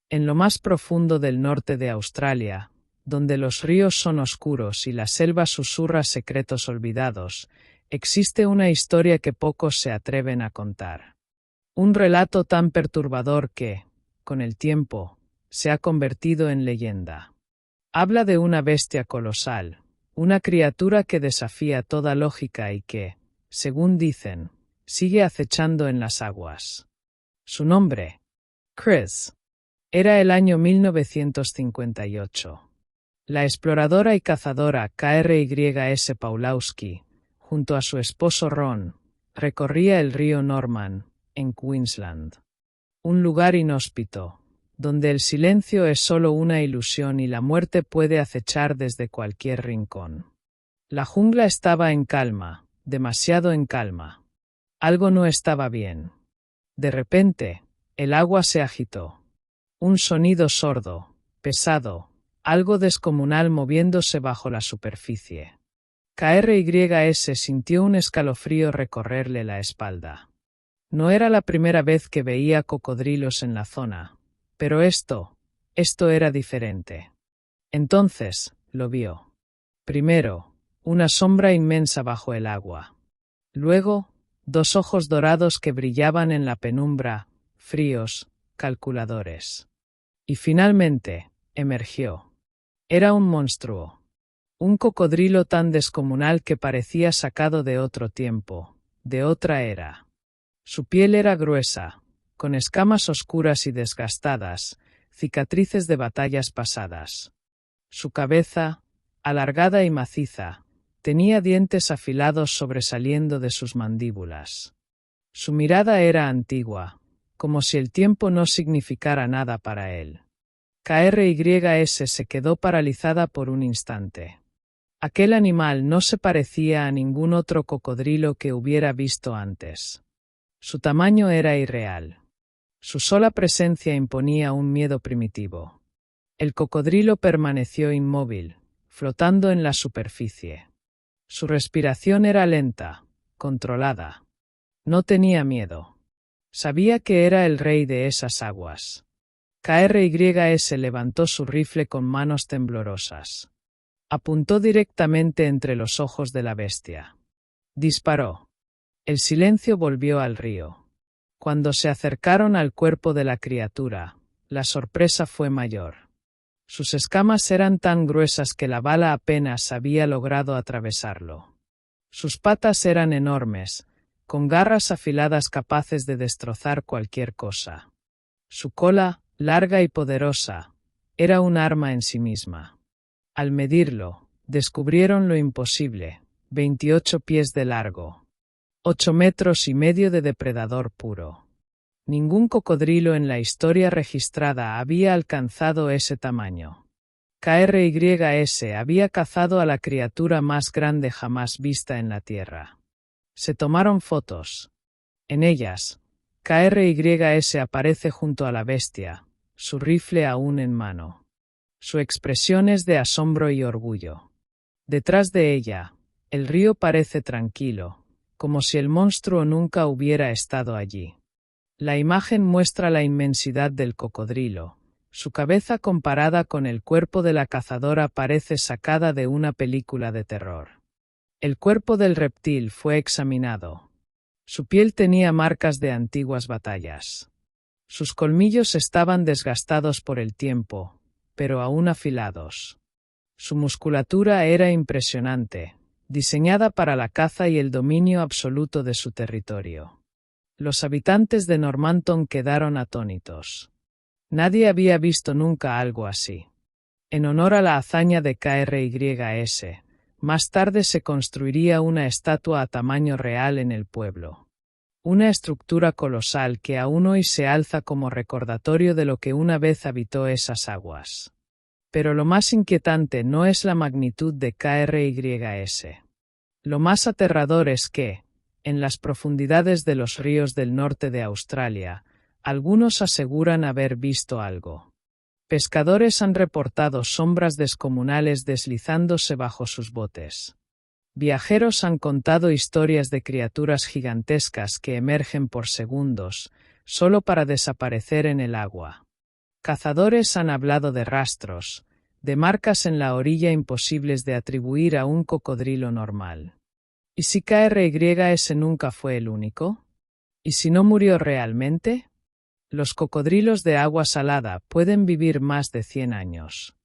En lo más profundo del norte de Australia, donde los ríos son oscuros y la selva susurra secretos olvidados, existe una historia que pocos se atreven a contar. Un relato tan perturbador que, con el tiempo, se ha convertido en leyenda. Habla de una bestia colosal, una criatura que desafía toda lógica y que, según dicen, sigue acechando en las aguas. Su nombre, Chris. Era el año 1958. La exploradora y cazadora KRYS Pawlowski, junto a su esposo Ron, recorría el río Norman, en Queensland. Un lugar inhóspito, donde el silencio es solo una ilusión y la muerte puede acechar desde cualquier rincón. La jungla estaba en calma, demasiado en calma. Algo no estaba bien. De repente, el agua se agitó. Un sonido sordo, pesado, algo descomunal moviéndose bajo la superficie. KRYS sintió un escalofrío recorrerle la espalda. No era la primera vez que veía cocodrilos en la zona, pero esto era diferente. Entonces, lo vio. Primero, una sombra inmensa bajo el agua. Luego, dos ojos dorados que brillaban en la penumbra, fríos, calculadores. Y finalmente, emergió. Era un monstruo. Un cocodrilo tan descomunal que parecía sacado de otro tiempo, de otra era. Su piel era gruesa, con escamas oscuras y desgastadas, cicatrices de batallas pasadas. Su cabeza, alargada y maciza, tenía dientes afilados sobresaliendo de sus mandíbulas. Su mirada era antigua, como si el tiempo no significara nada para él. KRYS se quedó paralizada por un instante. Aquel animal no se parecía a ningún otro cocodrilo que hubiera visto antes. Su tamaño era irreal. Su sola presencia imponía un miedo primitivo. El cocodrilo permaneció inmóvil, flotando en la superficie. Su respiración era lenta, controlada. No tenía miedo. Sabía que era el rey de esas aguas. KRYS levantó su rifle con manos temblorosas. Apuntó directamente entre los ojos de la bestia. Disparó. El silencio volvió al río. Cuando se acercaron al cuerpo de la criatura, la sorpresa fue mayor. Sus escamas eran tan gruesas que la bala apenas había logrado atravesarlo. Sus patas eran enormes, con garras afiladas capaces de destrozar cualquier cosa. Su cola, larga y poderosa, era un arma en sí misma. Al medirlo, descubrieron lo imposible: 28 pies de largo. 8,5 metros de depredador puro. Ningún cocodrilo en la historia registrada había alcanzado ese tamaño. KRYS había cazado a la criatura más grande jamás vista en la Tierra. Se tomaron fotos. En ellas, KRYS aparece junto a la bestia, su rifle aún en mano. Su expresión es de asombro y orgullo. Detrás de ella, el río parece tranquilo, como si el monstruo nunca hubiera estado allí. La imagen muestra la inmensidad del cocodrilo. Su cabeza comparada con el cuerpo de la cazadora parece sacada de una película de terror. El cuerpo del reptil fue examinado. Su piel tenía marcas de antiguas batallas. Sus colmillos estaban desgastados por el tiempo, pero aún afilados. Su musculatura era impresionante, diseñada para la caza y el dominio absoluto de su territorio. Los habitantes de Normanton quedaron atónitos. Nadie había visto nunca algo así. En honor a la hazaña de KRYS, más tarde se construiría una estatua a tamaño real en el pueblo. Una estructura colosal que aún hoy se alza como recordatorio de lo que una vez habitó esas aguas. Pero lo más inquietante no es la magnitud de KRYS. Lo más aterrador es que, en las profundidades de los ríos del norte de Australia, algunos aseguran haber visto algo. Pescadores han reportado sombras descomunales deslizándose bajo sus botes. Viajeros han contado historias de criaturas gigantescas que emergen por segundos, solo para desaparecer en el agua. Cazadores han hablado de rastros, de marcas en la orilla imposibles de atribuir a un cocodrilo normal. ¿Y si KRYS nunca fue el único? ¿Y si no murió realmente? Los cocodrilos de agua salada pueden vivir más de 100 años.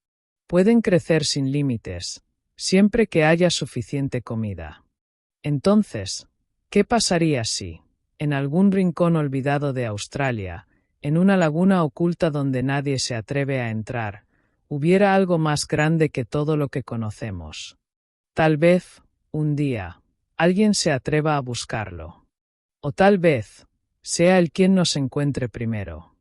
Pueden crecer sin límites, siempre que haya suficiente comida. Entonces, ¿qué pasaría si, en algún rincón olvidado de Australia, en una laguna oculta donde nadie se atreve a entrar, hubiera algo más grande que todo lo que conocemos? Tal vez, un día, alguien se atreva a buscarlo. O tal vez, sea él quien nos encuentre primero.